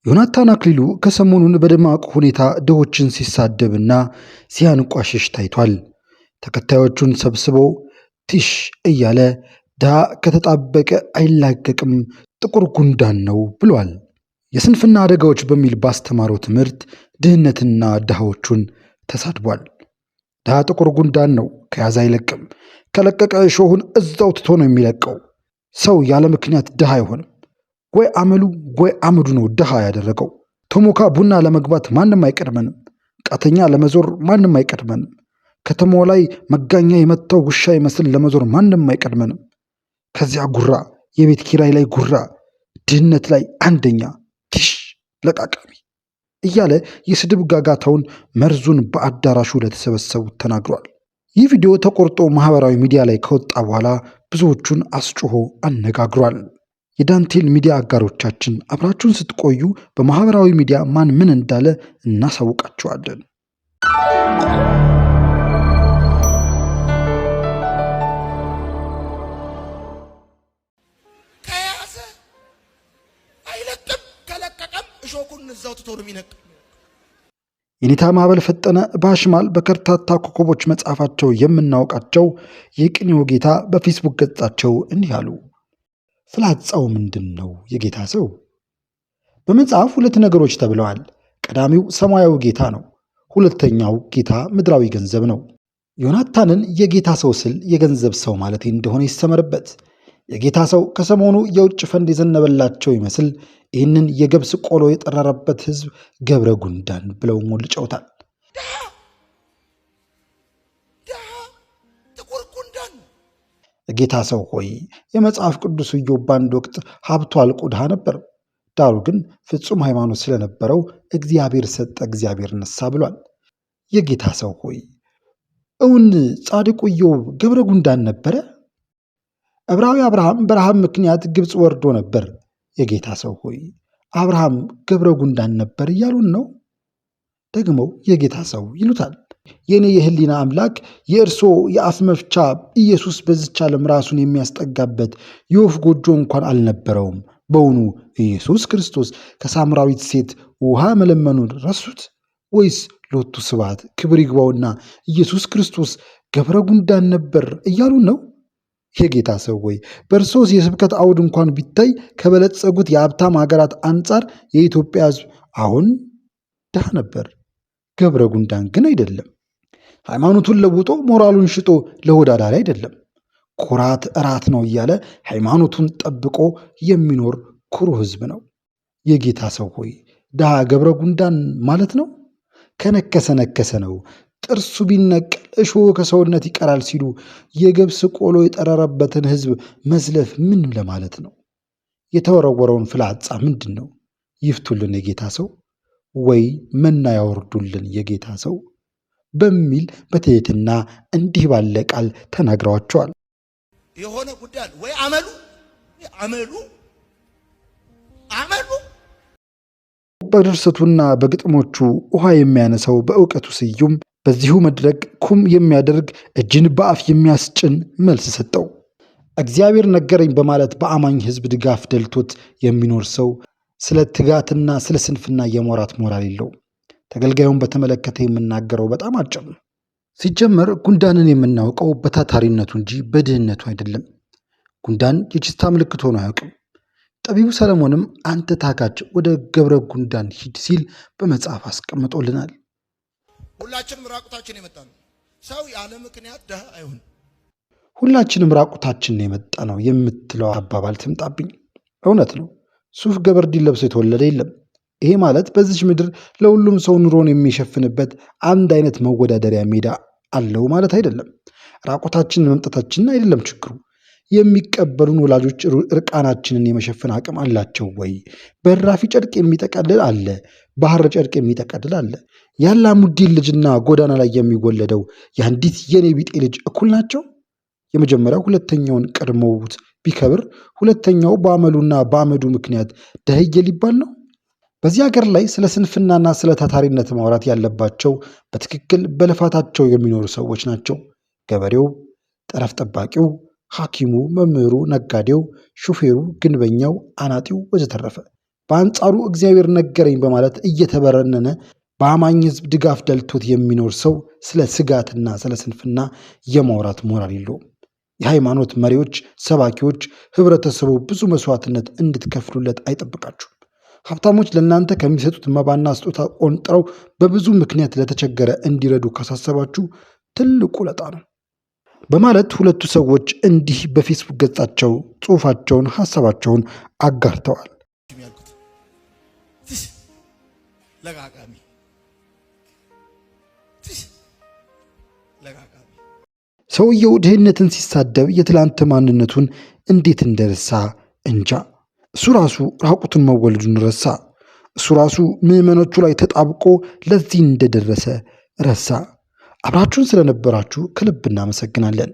ዮናታን አክሊሉ ከሰሞኑን በደማቅ ሁኔታ ድሆችን ሲሳደብና ሲያንቋሽሽ ታይቷል። ተከታዮቹን ሰብስቦ ቲሽ እያለ ድሃ ከተጣበቀ አይላቀቅም ጥቁር ጉንዳን ነው ብሏል። የስንፍና አደጋዎች በሚል ባስተማረው ትምህርት ድህነትና ድሃዎቹን ተሳድቧል። ድሃ ጥቁር ጉንዳን ነው፣ ከያዘ አይለቅም፣ ከለቀቀ እሾሁን እዛው ትቶ ነው የሚለቀው። ሰው ያለ ምክንያት ድሃ አይሆንም። ወይ አመሉ ወይ አመዱ ነው ድሃ ያደረገው። ቶሞካ ቡና ለመግባት ማንም አይቀድመንም። ቃተኛ ለመዞር ማንም አይቀድመንም። ከተማው ላይ መጋኛ የመታው ውሻ ይመስል ለመዞር ማንም አይቀድመንም። ከዚያ ጉራ፣ የቤት ኪራይ ላይ ጉራ፣ ድህነት ላይ አንደኛ፣ ቲሽ ለቃቃሚ እያለ የስድብ ጋጋታውን መርዙን በአዳራሹ ለተሰበሰቡት ተናግሯል። ይህ ቪዲዮ ተቆርጦ ማህበራዊ ሚዲያ ላይ ከወጣ በኋላ ብዙዎቹን አስጮሆ አነጋግሯል። የዳንቴል ሚዲያ አጋሮቻችን አብራችሁን ስትቆዩ በማህበራዊ ሚዲያ ማን ምን እንዳለ እናሳውቃችኋለን። ከያዘ አይለቅም፣ ከለቀቀም እሾኩን እዛው ትቶ ነው የሚነቅ። የኔታ ማዕበል ፈጠነ በአሽማል በከርታታ ኮከቦች መጽሐፋቸው የምናውቃቸው የቅኔው ጌታ በፌስቡክ ገጻቸው እንዲህ አሉ። ፍላጻው ምንድን ነው የጌታ ሰው? በመጽሐፍ ሁለት ነገሮች ተብለዋል። ቀዳሚው ሰማያዊ ጌታ ነው። ሁለተኛው ጌታ ምድራዊ ገንዘብ ነው። ዮናታንን የጌታ ሰው ስል የገንዘብ ሰው ማለት እንደሆነ ይሰመርበት። የጌታ ሰው ከሰሞኑ የውጭ ፈንድ የዘነበላቸው ይመስል ይህንን የገብስ ቆሎ የጠረረበት ህዝብ ገብረ ጉንዳን ብለው ሞልጨውታል። ጌታ ሰው ሆይ የመጽሐፍ ቅዱስ ኢዮብ በአንድ ወቅት ሀብቱ አልቆ ድሃ ነበር። ዳሩ ግን ፍጹም ሃይማኖት ስለነበረው እግዚአብሔር ሰጠ እግዚአብሔር ነሳ ብሏል። የጌታ ሰው ሆይ እውን ጻድቁ ኢዮብ ገብረ ጉንዳን ነበረ? ዕብራዊ አብርሃም በረሃብ ምክንያት ግብፅ ወርዶ ነበር። የጌታ ሰው ሆይ አብርሃም ገብረ ጉንዳን ነበር እያሉን ነው። ደግመው የጌታ ሰው ይሉታል። የኔ የህሊና አምላክ የእርሶ የአፍ መፍቻ ኢየሱስ በዚች ዓለም ራሱን የሚያስጠጋበት የወፍ ጎጆ እንኳን አልነበረውም። በውኑ ኢየሱስ ክርስቶስ ከሳምራዊት ሴት ውሃ መለመኑን ረሱት? ወይስ ሎቱ ስብሐት ክብር ይግባውና ኢየሱስ ክርስቶስ ገብረ ጉንዳን ነበር እያሉን ነው? የጌታ ሰው ወይ በእርሶስ የስብከት አውድ እንኳን ቢታይ ከበለጸጉት የሀብታም ሀገራት አንጻር የኢትዮጵያ ሕዝብ አሁን ድሃ ነበር። ገብረ ጉንዳን ግን አይደለም። ሃይማኖቱን ለውጦ ሞራሉን ሽጦ ለወዳዳሪ አይደለም። ኩራት እራት ነው እያለ ሃይማኖቱን ጠብቆ የሚኖር ኩሩ ህዝብ ነው። የጌታ ሰው ሆይ ድሃ ገብረ ጉንዳን ማለት ነው? ከነከሰ ነከሰ ነው። ጥርሱ ቢነቀል እሾህ ከሰውነት ይቀራል ሲሉ የገብስ ቆሎ የጠረረበትን ህዝብ መዝለፍ ምን ለማለት ነው? የተወረወረውን ፍላጻ ምንድን ነው? ይፍቱልን የጌታ ሰው ወይ መና ያወርዱልን የጌታ ሰው በሚል በትህትና እንዲህ ባለ ቃል ተናግረዋቸዋል። የሆነ ጉዳይ ወይ አመሉ በድርሰቱና በግጥሞቹ ውሃ የሚያነሳው በእውቀቱ ስዩም በዚሁ መድረክ ኩም የሚያደርግ እጅን በአፍ የሚያስጭን መልስ ሰጠው። እግዚአብሔር ነገረኝ በማለት በአማኝ ህዝብ ድጋፍ ደልቶት የሚኖር ሰው ስለ ትጋትና ስለ ስንፍና የሞራት ሞራል የለውም። ተገልጋዩን በተመለከተ የምናገረው በጣም አጭር ነው። ሲጀመር ጉንዳንን የምናውቀው በታታሪነቱ እንጂ በድህነቱ አይደለም። ጉንዳን የችስታ ምልክት ሆኖ አያውቅም። ጠቢቡ ሰለሞንም አንተ ታካች ወደ ገብረ ጉንዳን ሂድ ሲል በመጽሐፍ አስቀምጦልናል። ሁላችንም ራቁታችን የመጣ ነው። ሰው ያለ ምክንያት ድሃ አይሆንም። ሁላችንም ራቁታችን የመጣ ነው የምትለው አባባል ትምጣብኝ። እውነት ነው። ሱፍ ገበርዲን ለብሶ የተወለደ የለም። ይሄ ማለት በዚች ምድር ለሁሉም ሰው ኑሮን የሚሸፍንበት አንድ አይነት መወዳደሪያ ሜዳ አለው ማለት አይደለም። ራቁታችንን መምጣታችንን አይደለም ችግሩ። የሚቀበሉን ወላጆች እርቃናችንን የመሸፈን አቅም አላቸው ወይ? በራፊ ጨርቅ የሚጠቀልል አለ፣ ባህር ጨርቅ የሚጠቀልል አለ። የአላሙዲን ልጅና ጎዳና ላይ የሚወለደው የአንዲት የኔ ቢጤ ልጅ እኩል ናቸው? የመጀመሪያው ሁለተኛውን ቀድመውት ቢከብር ሁለተኛው በአመሉና በአመዱ ምክንያት ደህየ ሊባል ነው። በዚህ ሀገር ላይ ስለ ስንፍናና ስለ ታታሪነት ማውራት ያለባቸው በትክክል በልፋታቸው የሚኖሩ ሰዎች ናቸው። ገበሬው፣ ጠረፍ ጠባቂው፣ ሐኪሙ፣ መምህሩ፣ ነጋዴው፣ ሹፌሩ፣ ግንበኛው፣ አናጢው ወዘተረፈ በአንጻሩ እግዚአብሔር ነገረኝ በማለት እየተበረነነ በአማኝ ሕዝብ ድጋፍ ደልቶት የሚኖር ሰው ስለ ስጋትና ስለ ስንፍና የማውራት ሞራል የለውም። የሃይማኖት መሪዎች፣ ሰባኪዎች ህብረተሰቡ ብዙ መስዋዕትነት እንድትከፍሉለት አይጠብቃችሁም። ሀብታሞች ለእናንተ ከሚሰጡት መባና ስጦታ ቆንጥረው በብዙ ምክንያት ለተቸገረ እንዲረዱ ካሳሰባችሁ ትልቁ ውለታ ነው በማለት ሁለቱ ሰዎች እንዲህ በፌስቡክ ገጻቸው ጽሑፋቸውን፣ ሀሳባቸውን አጋርተዋል። ሰውየው ድህነትን ሲሳደብ የትላንት ማንነቱን እንዴት እንደረሳ እንጃ። እሱ ራሱ ራቁቱን መወለዱን ረሳ። እሱ ራሱ ምዕመኖቹ ላይ ተጣብቆ ለዚህ እንደደረሰ ረሳ። አብራችሁን ስለነበራችሁ ከልብ እናመሰግናለን።